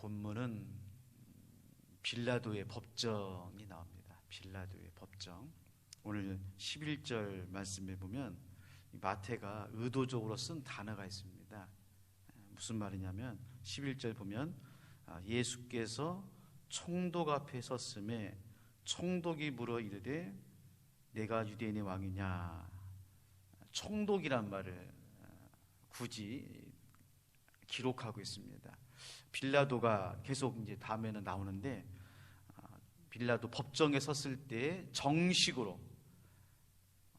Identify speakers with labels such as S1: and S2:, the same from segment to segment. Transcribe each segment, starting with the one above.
S1: 본문은 빌라도의 법정이 나옵니다. 빌라도의 법정. 오늘 11절 말씀에 보면 마태가 의도적으로 쓴 단어가 있습니다. 무슨 말이냐면 11절 보면 예수께서 총독 앞에 섰음에 총독이 물어 이르되 내가 유대인의 왕이냐. 총독이란 말을 굳이 기록하고 있습니다. 빌라도가 계속 이제 다음에는 나오는데 빌라도 법정에 섰을 때 정식으로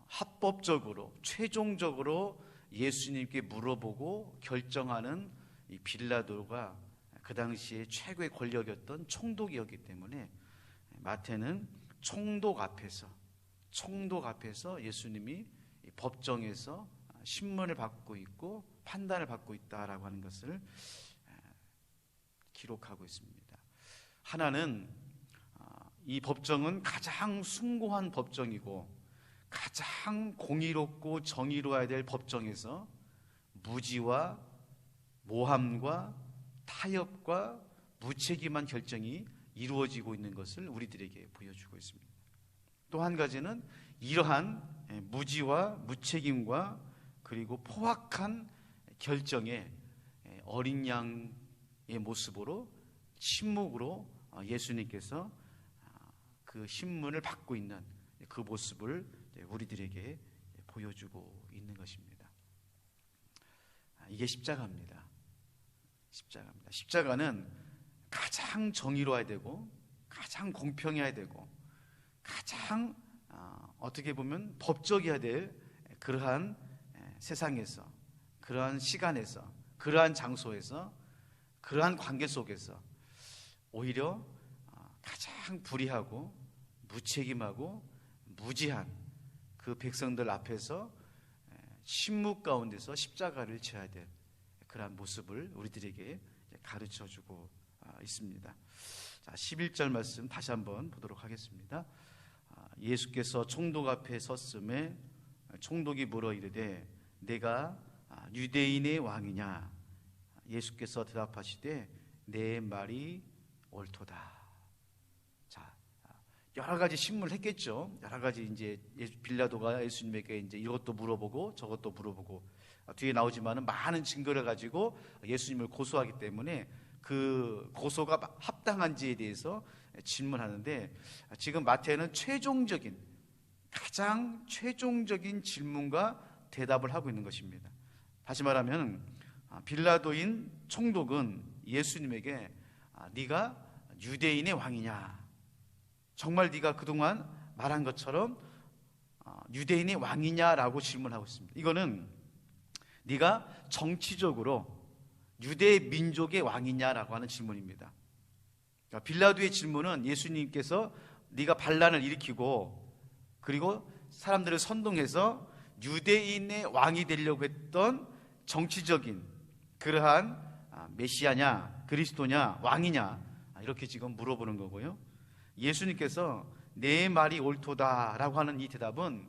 S1: 합법적으로 최종적으로 예수님께 물어보고 결정하는 이 빌라도가 그 당시에 최고의 권력이었던 총독이었기 때문에 마태는 총독 앞에서 예수님이 법정에서 신문을 받고 있고 판단을 받고 있다라고 하는 것을 기록하고 있습니다. 하나는 이 법정은 가장 숭고한 법정이고 가장 공의롭고 정의로워야 될 법정에서 무지와 모함과 타협과 무책임한 결정이 이루어지고 있는 것을 우리들에게 보여주고 있습니다. 또 한 가지는 이러한 무지와 무책임과 그리고 포악한 결정에 어린 양의 모습으로 침묵으로 예수님께서 그 신문을 받고 있는 그 모습을 우리들에게 보여주고 있는 것입니다. 이게 십자가입니다. 십자가는 가장 정의로워야 되고 가장 공평해야 되고 가장 어떻게 보면 법적이어야 될 그러한 세상에서, 그러한 시간에서, 그러한 장소에서, 그러한 관계 속에서 오히려 가장 불의하고 무책임하고 무지한 그 백성들 앞에서 침묵 가운데서 십자가를 져야 될 그러한 모습을 우리들에게 가르쳐주고 있습니다. 자, 11절 말씀 다시 한번 보도록 하겠습니다. 예수께서 총독 앞에 섰음에 총독이 물어 이르되 내가 유대인의 왕이냐. 예수께서 대답하시되 내 말이 옳도다. 자, 여러 가지 신문을 했겠죠. 여러 가지 이제 빌라도가 예수님에게 이제 이것도 물어보고 저것도 물어보고 뒤에 나오지만은 많은 증거를 가지고 예수님을 고소하기 때문에 그 고소가 합당한지에 대해서 질문하는데 지금 마태는 가장 최종적인 질문과 대답을 하고 있는 것입니다. 다시 말하면 빌라도인 총독은 예수님에게 네가 유대인의 왕이냐, 정말 네가 그동안 말한 것처럼 유대인의 왕이냐라고 질문하고 있습니다. 이거는 네가 정치적으로 유대 민족의 왕이냐라고 하는 질문입니다. 그러니까 빌라도의 질문은 예수님께서 네가 반란을 일으키고 그리고 사람들을 선동해서 유대인의 왕이 되려고 했던 정치적인 그러한 메시아냐, 그리스도냐, 왕이냐 이렇게 지금 물어보는 거고요. 예수님께서 내 말이 옳도다라고 하는 이 대답은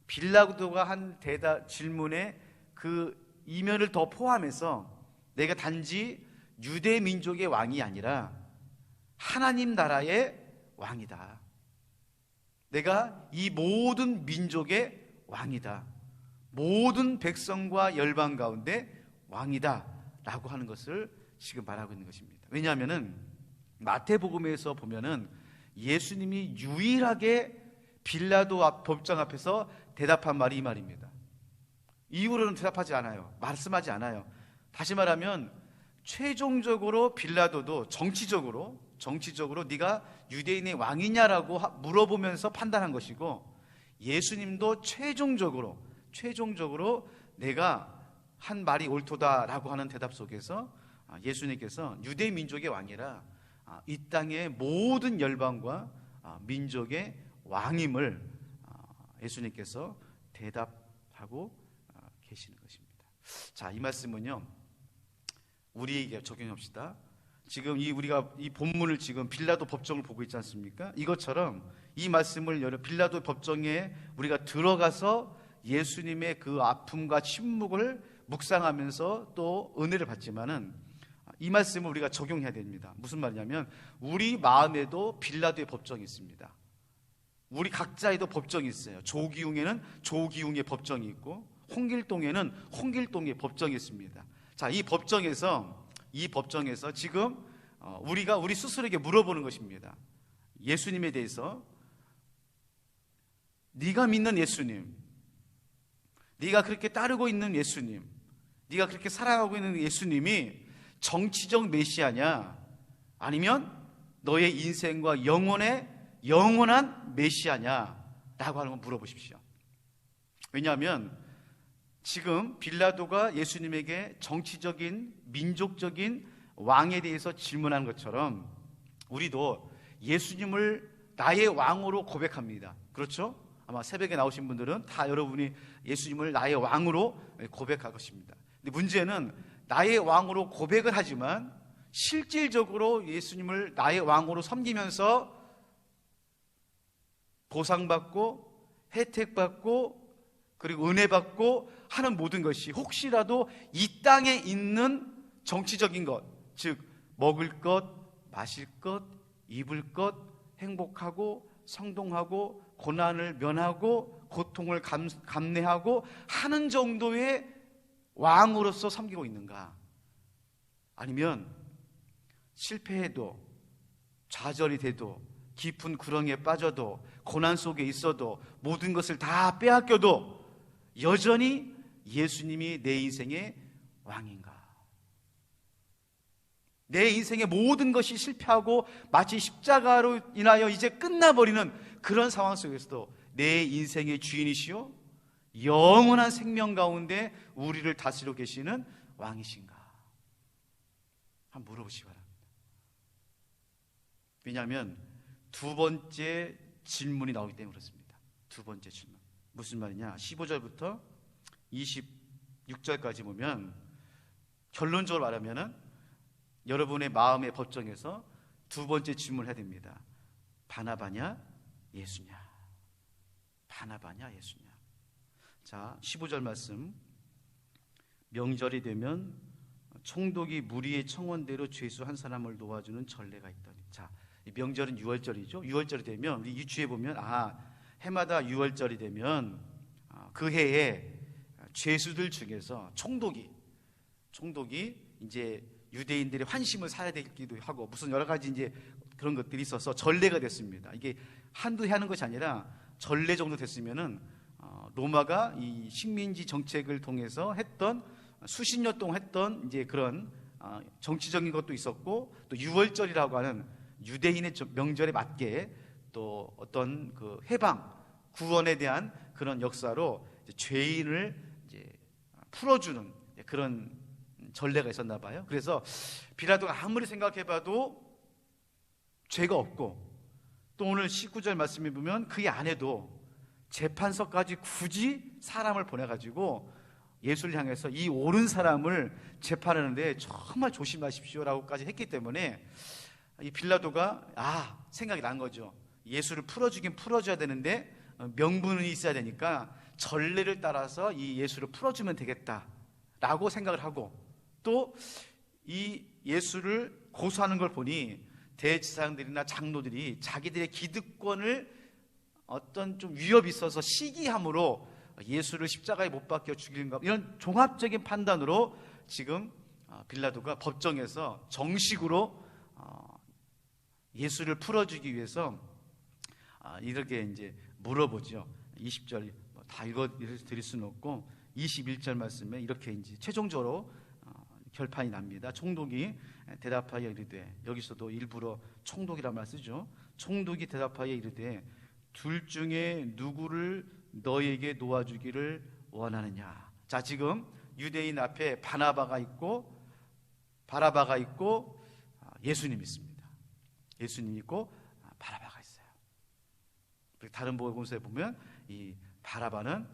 S1: 빌라도가 한 질문에 그 이면을 더 포함해서 내가 단지 유대 민족의 왕이 아니라 하나님 나라의 왕이다. 내가 이 모든 민족의 왕이다. 모든 백성과 열방 가운데 왕이다 라고 하는 것을 지금 말하고 있는 것입니다. 왜냐하면은 마태복음에서 보면은 예수님이 유일하게 빌라도 법정 앞에서 대답한 말이 이 말입니다. 이후로는 대답하지 않아요. 말씀하지 않아요. 다시 말하면 최종적으로 빌라도도 정치적으로 네가 유대인의 왕이냐라고 물어보면서 판단한 것이고 예수님도 최종적으로 내가 한 말이 옳도다라고 하는 대답 속에서 예수님께서 유대 민족의 왕이라 이 땅의 모든 열방과 민족의 왕임을 예수님께서 대답하고 계시는 것입니다. 자, 이 말씀은요 우리에게 적용합시다. 지금 우리가 이 본문을 지금 빌라도 법정을 보고 있지 않습니까? 이것처럼 이 말씀을 빌라도 법정에 우리가 들어가서 예수님의 그 아픔과 침묵을 묵상하면서 또 은혜를 받지만은 이 말씀을 우리가 적용해야 됩니다. 무슨 말이냐면 우리 마음에도 빌라도의 법정이 있습니다. 우리 각자에도 법정이 있어요. 조기웅에는 조기웅의 법정이 있고 홍길동에는 홍길동의 법정이 있습니다. 자, 이 법정에서 지금 우리가 우리 스스로에게 물어보는 것입니다. 예수님에 대해서, 네가 믿는 예수님, 네가 그렇게 따르고 있는 예수님, 네가 그렇게 살아가고 있는 예수님이 정치적 메시아냐, 아니면 너의 인생과 영원한 메시아냐 라고 하는 걸 물어보십시오. 왜냐하면 지금 빌라도가 예수님에게 정치적인, 민족적인 왕에 대해서 질문한 것처럼 우리도 예수님을 나의 왕으로 고백합니다. 그렇죠? 아마 새벽에 나오신 분들은 다 여러분이 예수님을 나의 왕으로 고백할 것입니다. 근데 문제는 나의 왕으로 고백을 하지만 실질적으로 예수님을 나의 왕으로 섬기면서 보상받고 혜택받고 그리고 은혜받고 하는 모든 것이 혹시라도 이 땅에 있는 정치적인 것, 즉 먹을 것, 마실 것, 입을 것, 행복하고 성동하고 고난을 면하고 고통을 감내하고 하는 정도의 왕으로서 섬기고 있는가? 아니면 실패해도, 좌절이 돼도, 깊은 구렁이에 빠져도, 고난 속에 있어도, 모든 것을 다 빼앗겨도 여전히 예수님이 내 인생의 왕인가? 내 인생의 모든 것이 실패하고 마치 십자가로 인하여 이제 끝나버리는 그런 상황 속에서도 내 인생의 주인이시요 영원한 생명 가운데 우리를 다스리고 계시는 왕이신가? 한번 물어보시기 바랍니다. 왜냐하면 두 번째 질문이 나오기 때문에 그렇습니다. 두 번째 질문 무슨 말이냐? 15절부터 26절까지 보면 결론적으로 말하면은 여러분의 마음의 법정에서 두 번째 질문을 해야 됩니다. 바나바냐 예수냐? 바나바냐 예수냐? 자, 15절 말씀. 명절이 되면 총독이 무리의 청원대로 죄수 한 사람을 놓아주는 전례가 있더니. 자, 이 명절은 6월절이죠. 6월절이 되면 우리 이 주에 보면 해마다 6월절이 되면 그 해에 죄수들 중에서 총독이 이제 유대인들의 환심을 사야 되기도 하고 무슨 여러 가지 이제 그런 것들이 있어서 전례가 됐습니다. 이게 한두 해 하는 것이 아니라 전례 정도 됐으면은 로마가 이 식민지 정책을 통해서 했던 수십 년 동안 했던 이제 그런 정치적인 것도 있었고 또 유월절이라고 하는 유대인의 명절에 맞게 또 어떤 그 해방 구원에 대한 그런 역사로 이제 죄인을 이제 풀어주는 그런 전례가 있었나 봐요. 그래서 빌라도가 아무리 생각해봐도 죄가 없고 또 오늘 19절 말씀에 보면 그의 아내도 재판서까지 굳이 사람을 보내가지고 예수를 향해서 이 옳은 사람을 재판하는데 정말 조심하십시오라고까지 했기 때문에 이 빌라도가 생각이 난 거죠. 예수를 풀어주긴 풀어줘야 되는데 명분이 있어야 되니까 전례를 따라서 이 예수를 풀어주면 되겠다라고 생각을 하고 또 이 예수를 고소하는 걸 보니 대제사장들이나 장로들이 자기들의 기득권을 어떤 좀 위협이 있어서 시기함으로 예수를 십자가에 못 박혀 죽이는가 이런 종합적인 판단으로 지금 빌라도가 법정에서 정식으로 예수를 풀어주기 위해서 이렇게 이제 물어보죠. 20절 다 읽어드릴 수는 없고 21절 말씀에 이렇게 이제 최종적으로 결판이 납니다. 총독이 대답하여 이르되, 여기서도 일부러 총독이라는 말 쓰죠. 총독이 대답하여 이르되 둘 중에 누구를 너에게 놓아주기를 원하느냐. 자, 지금 유대인 앞에 바나바가 있고 바라바가 있고 예수님이 있습니다. 예수님이 있고 바라바가 있어요. 다른 복음서에 보면 이 바라바는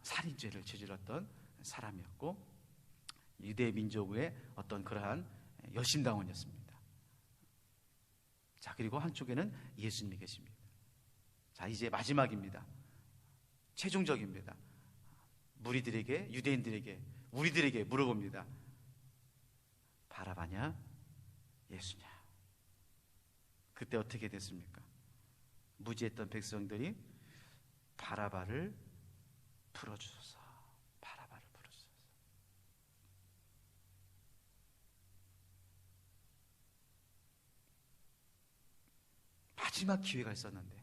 S1: 살인죄를 저질렀던 사람이었고 유대 민족의 어떤 그러한 여심당원이었습니다. 자, 그리고 한쪽에는 예수님이 계십니다. 자, 이제 마지막입니다. 최종적입니다. 무리들에게, 유대인들에게, 우리들에게 물어봅니다. 바라바냐 예수냐. 그때 어떻게 됐습니까? 무지했던 백성들이 바라바를 풀어주소서, 바라바를 풀어주소서. 마지막 기회가 있었는데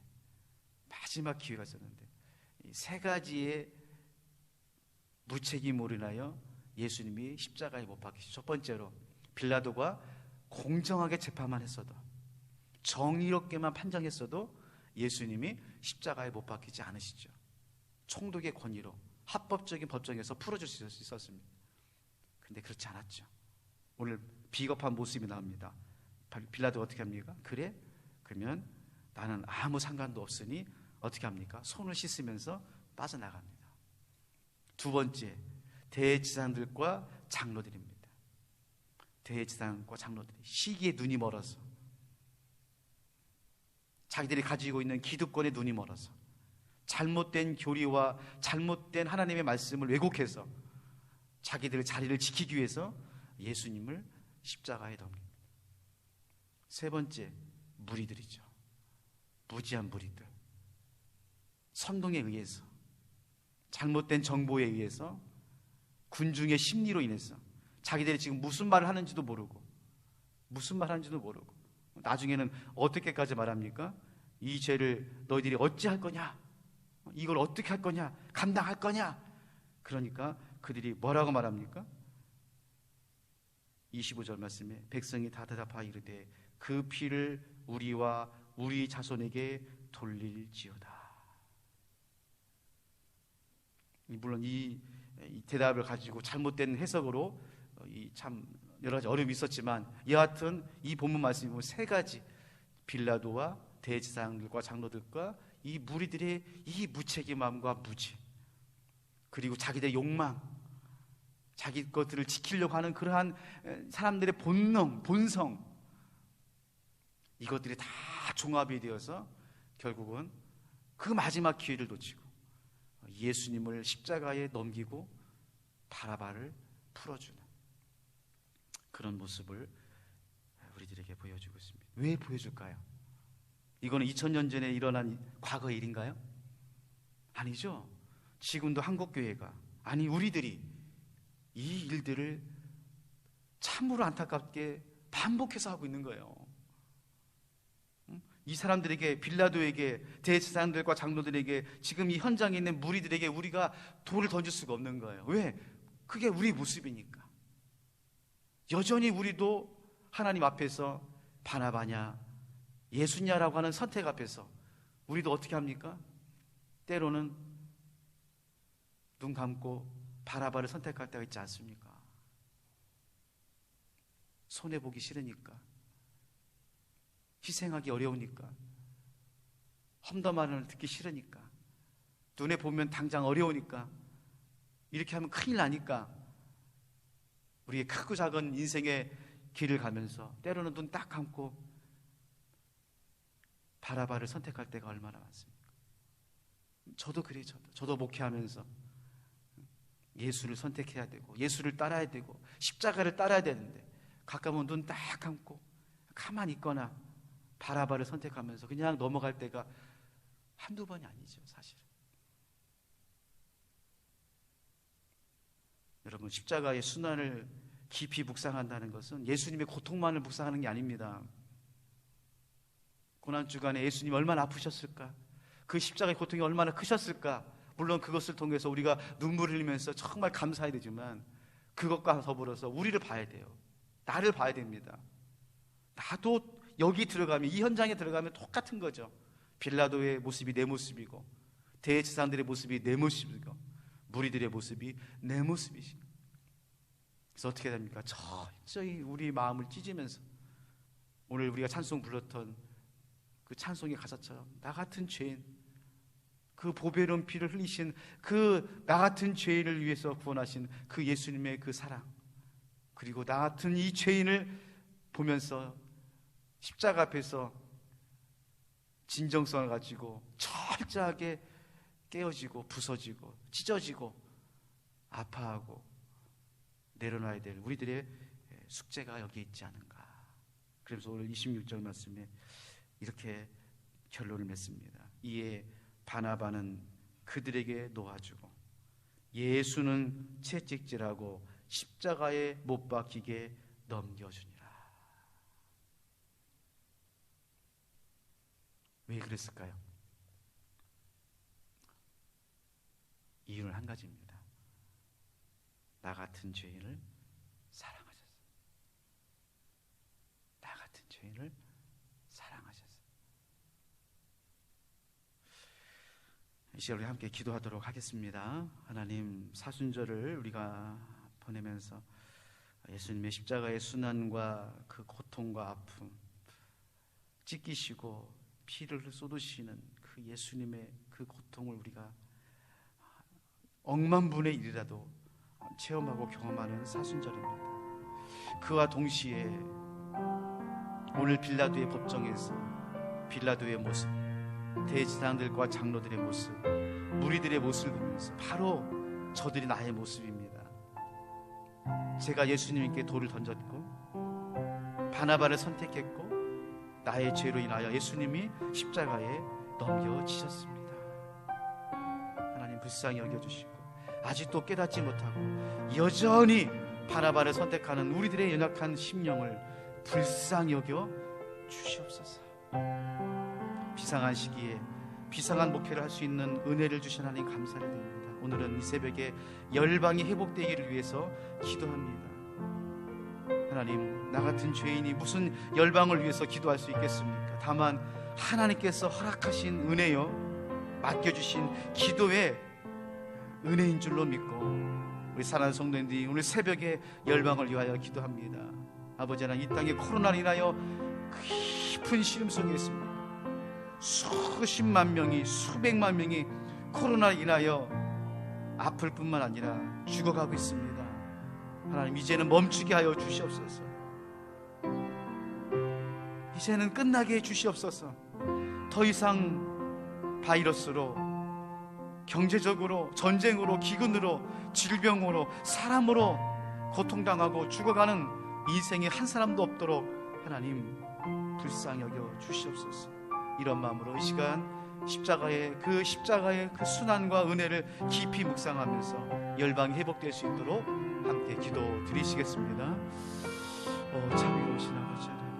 S1: 이 세 가지의 무책임으로 인하여 예수님이 십자가에 못 박히시죠. 첫 번째로 빌라도가 공정하게 재판만 했어도, 정의롭게만 판정했어도 예수님이 십자가에 못 박히지 않으시죠. 총독의 권위로 합법적인 법정에서 풀어줄 수 있었습니다. 그런데 그렇지 않았죠. 오늘 비겁한 모습이 나옵니다. 빌라도가 어떻게 합니까? 그래? 그러면 나는 아무 상관도 없으니 어떻게 합니까? 손을 씻으면서 빠져나갑니다. 두 번째, 대제사장들과 장로들입니다. 대제사장과 장로들이 시기에 눈이 멀어서, 자기들이 가지고 있는 기득권에 눈이 멀어서, 잘못된 교리와 잘못된 하나님의 말씀을 왜곡해서 자기들의 자리를 지키기 위해서 예수님을 십자가에 덮습니다. 세 번째, 무리들이죠. 무지한 무리들. 선동에 의해서, 잘못된 정보에 의해서, 군중의 심리로 인해서 자기들이 지금 무슨 말을 하는지도 모르고 나중에는 어떻게까지 말합니까? 이 죄를 너희들이 어찌할 거냐? 이걸 어떻게 할 거냐? 감당할 거냐? 그러니까 그들이 뭐라고 말합니까? 25절 말씀에 백성이 다 대답하여 이르되 그 피를 우리와 우리 자손에게 돌릴지어다. 물론 이 대답을 가지고 잘못된 해석으로 참 여러 가지 어려움이 있었지만, 여하튼 이 본문 말씀이 보면 세 가지, 빌라도와 대제사장들과 장로들과 이 무리들의 이 무책임함과 무지, 그리고 자기들의 욕망, 자기 것들을 지키려고 하는 그러한 사람들의 본성, 이것들이 다 종합이 되어서 결국은 그 마지막 기회를 놓치고 예수님을 십자가에 넘기고 바라바를 풀어주는 그런 모습을 우리들에게 보여주고 있습니다. 왜 보여줄까요? 이거는 2000년 전에 일어난 과거의 일인가요? 아니죠. 지금도 한국교회가, 아니 우리들이 이 일들을 참으로 안타깝게 반복해서 하고 있는 거예요. 이 사람들에게, 빌라도에게, 대제사장들과 장로들에게, 지금 이 현장에 있는 무리들에게 우리가 돌을 던질 수가 없는 거예요. 왜? 그게 우리 모습이니까. 여전히 우리도 하나님 앞에서 바나바냐 예수냐라고 하는 선택 앞에서 우리도 어떻게 합니까? 때로는 눈 감고 바나바를 선택할 때가 있지 않습니까? 손해보기 싫으니까, 희생하기 어려우니까, 험담하는 듣기 싫으니까, 눈에 보면 당장 어려우니까, 이렇게 하면 큰일 나니까 우리의 크고 작은 인생의 길을 가면서 때로는 눈 딱 감고 바라바를 선택할 때가 얼마나 많습니까? 저도 그래요. 저도 목회하면서 예수를 선택해야 되고 예수를 따라야 되고 십자가를 따라야 되는데, 가까우면 눈 딱 감고 가만히 있거나 바라바를 선택하면서 그냥 넘어갈 때가 한두 번이 아니죠, 사실은. 여러분, 십자가의 순환을 깊이 묵상한다는 것은 예수님의 고통만을 묵상하는 게 아닙니다. 고난주간에 예수님이 얼마나 아프셨을까, 그 십자가의 고통이 얼마나 크셨을까, 물론 그것을 통해서 우리가 눈물을 흘리면서 정말 감사해야 되지만 그것과 더불어서 우리를 봐야 돼요. 나를 봐야 됩니다. 나도 여기 들어가면, 이 현장에 들어가면 똑같은 거죠. 빌라도의 모습이 내 모습이고, 대제사장들의 모습이 내 모습이고, 무리들의 모습이 내 모습이지. 그래서 어떻게 됩니까? 철저히 우리 마음을 찢으면서 오늘 우리가 찬송 불렀던 그 찬송의 가사처럼 나 같은 죄인, 그 보배로운 피를 흘리신 그 나 같은 죄인을 위해서 구원하신 그 예수님의 그 사랑, 그리고 나 같은 이 죄인을 보면서 십자가 앞에서 진정성을 가지고 철저하게 깨어지고 부서지고 찢어지고 아파하고 내려놔야 될 우리들의 숙제가 여기 있지 않은가. 그래서 오늘 26절 말씀에 이렇게 결론을 맺습니다. 이에 바나바는 그들에게 놓아주고 예수는 채찍질하고 십자가에 못 박히게 넘겨주니라. 왜 그랬을까요? 이유는 한 가지입니다. 나 같은 죄인을 사랑하셨어요. 나 같은 죄인을 사랑하셨어요. 이 시간 우리 함께 기도하도록 하겠습니다. 하나님, 사순절을 우리가 보내면서 예수님의 십자가의 순환과 그 고통과 아픔, 찢기시고 피를 쏟으시는 그 예수님의 그 고통을 우리가 억만분의 일이라도 체험하고 경험하는 사순절입니다. 그와 동시에 오늘 빌라도의 법정에서 빌라도의 모습, 대제사장들과 장로들의 모습, 무리들의 모습을 보면서 바로 저들이 나의 모습입니다. 제가 예수님께 돌을 던졌고 바나바를 선택했고 나의 죄로 인하여 예수님이 십자가에 넘겨지셨습니다. 하나님, 불쌍히 여겨주시고 아직도 깨닫지 못하고 여전히 바나바를 선택하는 우리들의 연약한 심령을 불쌍히 여겨 주시옵소서. 비상한 시기에 비상한 목회를 할 수 있는 은혜를 주신 하나님 감사를 드립니다. 오늘은 이 새벽에 열방이 회복되기를 위해서 기도합니다. 하나님, 나 같은 죄인이 무슨 열방을 위해서 기도할 수 있겠습니까? 다만 하나님께서 허락하신 은혜요, 맡겨주신 기도의 은혜인 줄로 믿고 우리 사랑하는 성도님들이 오늘 새벽에 열방을 위하여 기도합니다. 아버지 하나님, 이 땅에 코로나로 인하여 깊은 시름 속에 있습니다. 수십만 명이, 수백만 명이 코로나로 인하여 아플 뿐만 아니라 죽어가고 있습니다. 하나님, 이제는 멈추게 하여 주시옵소서. 이제는 끝나게 해 주시옵소서. 더 이상 바이러스로, 경제적으로, 전쟁으로, 기근으로, 질병으로, 사람으로 고통당하고 죽어가는 인생에 한 사람도 없도록 하나님 불쌍히 여겨 주시옵소서. 이런 마음으로 이 시간 십자가의 그 순환과 은혜를 깊이 묵상하면서 열방이 회복될 수 있도록 함께 기도 드리시겠습니다. 자비로우신 아버지 하나님,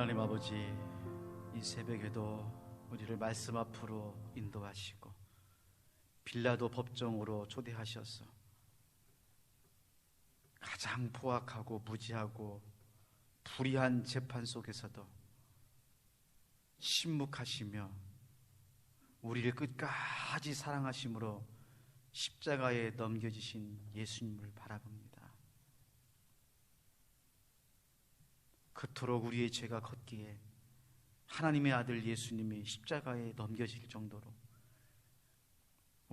S1: 하나님 아버지, 이 새벽에도 우리를 말씀 앞으로 인도하시고 빌라도 법정으로 초대하셔서 가장 포악하고 무지하고 불의한 재판 속에서도 신묵하시며 우리를 끝까지 사랑하심으로 십자가에 넘겨지신 예수님을 바라봅니다. 그토록 우리의 죄가 컸기에 하나님의 아들 예수님이 십자가에 넘겨질 정도로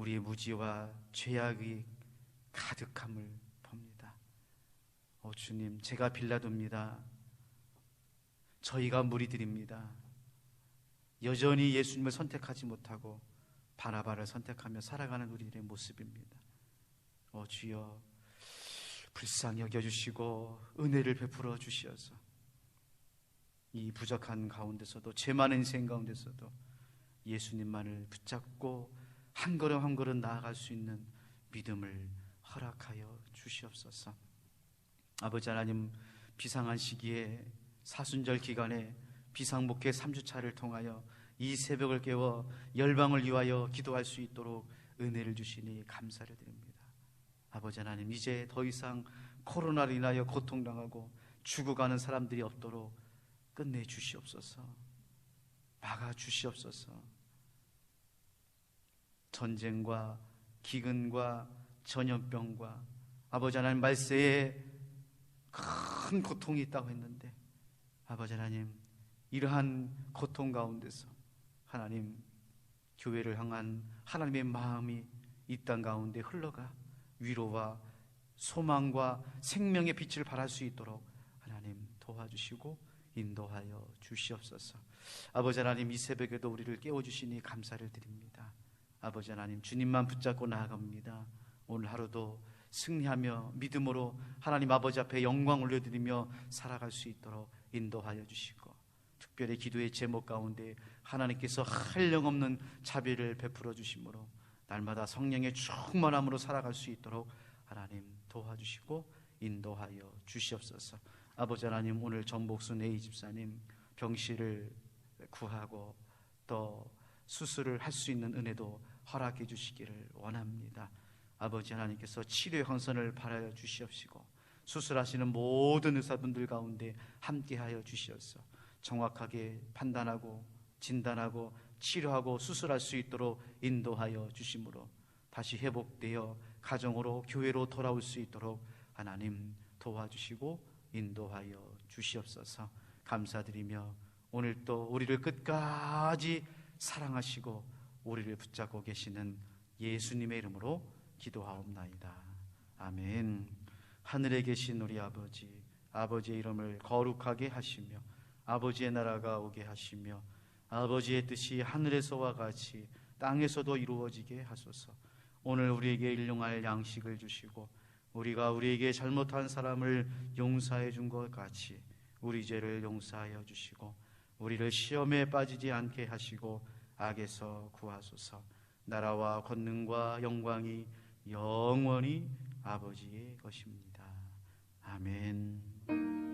S1: 우리의 무지와 죄악이 가득함을 봅니다. 주님, 제가 빌라도입니다. 저희가 무리들입니다. 여전히 예수님을 선택하지 못하고 바나바를 선택하며 살아가는 우리들의 모습입니다. 주여, 불쌍히 여겨주시고 은혜를 베풀어 주시어서 이 부족한 가운데서도, 죄 많은 인생 가운데서도 예수님만을 붙잡고 한 걸음 한 걸음 나아갈 수 있는 믿음을 허락하여 주시옵소서. 아버지 하나님, 비상한 시기에 사순절 기간에 비상목회 3주차를 통하여 이 새벽을 깨워 열방을 위하여 기도할 수 있도록 은혜를 주시니 감사를 드립니다. 아버지 하나님, 이제 더 이상 코로나로 인하여 고통당하고 죽어가는 사람들이 없도록 끝내 주시옵소서. 막아 주시옵소서. 전쟁과 기근과 전염병과 아버지 하나님, 말세에 큰 고통이 있다고 했는데, 아버지 하나님, 이러한 고통 가운데서 하나님, 교회를 향한 하나님의 마음이 이 땅 가운데 흘러가 위로와 소망과 생명의 빛을 발할 수 있도록 하나님 도와주시고 인도하여 주시옵소서. 아버지 하나님, 이 새벽에도 우리를 깨워주시니 감사를 드립니다. 아버지 하나님, 주님만 붙잡고 나아갑니다. 오늘 하루도 승리하며 믿음으로 하나님 아버지 앞에 영광 올려드리며 살아갈 수 있도록 인도하여 주시고, 특별히 기도의 제목 가운데 하나님께서 한량없는 자비를 베풀어 주심으로 날마다 성령의 충만함으로 살아갈 수 있도록 하나님 도와주시고 인도하여 주시옵소서. 아버지 하나님, 오늘 전복순 A 집사님 병실을 구하고 또 수술을 할 수 있는 은혜도 허락해 주시기를 원합니다. 아버지 하나님께서 치료의 헌선을 바라여 주시옵시고 수술하시는 모든 의사분들 가운데 함께하여 주시옵소서. 정확하게 판단하고 진단하고 치료하고 수술할 수 있도록 인도하여 주심으로 다시 회복되어 가정으로 교회로 돌아올 수 있도록 하나님 도와주시고 인도하여 주시옵소서. 감사드리며 오늘 또 우리를 끝까지 사랑하시고 우리를 붙잡고 계시는 예수님의 이름으로 기도하옵나이다. 아멘. 하늘에 계신 우리 아버지, 아버지의 이름을 거룩하게 하시며 아버지의 나라가 오게 하시며 아버지의 뜻이 하늘에서와 같이 땅에서도 이루어지게 하소서. 오늘 우리에게 일용할 양식을 주시고 우리가 우리에게 잘못한 사람을 용서해 준 것 같이 우리 죄를 용서하여 주시고 우리를 시험에 빠지지 않게 하시고 악에서 구하소서. 나라와 권능과 영광이 영원히 아버지의 것입니다. 아멘.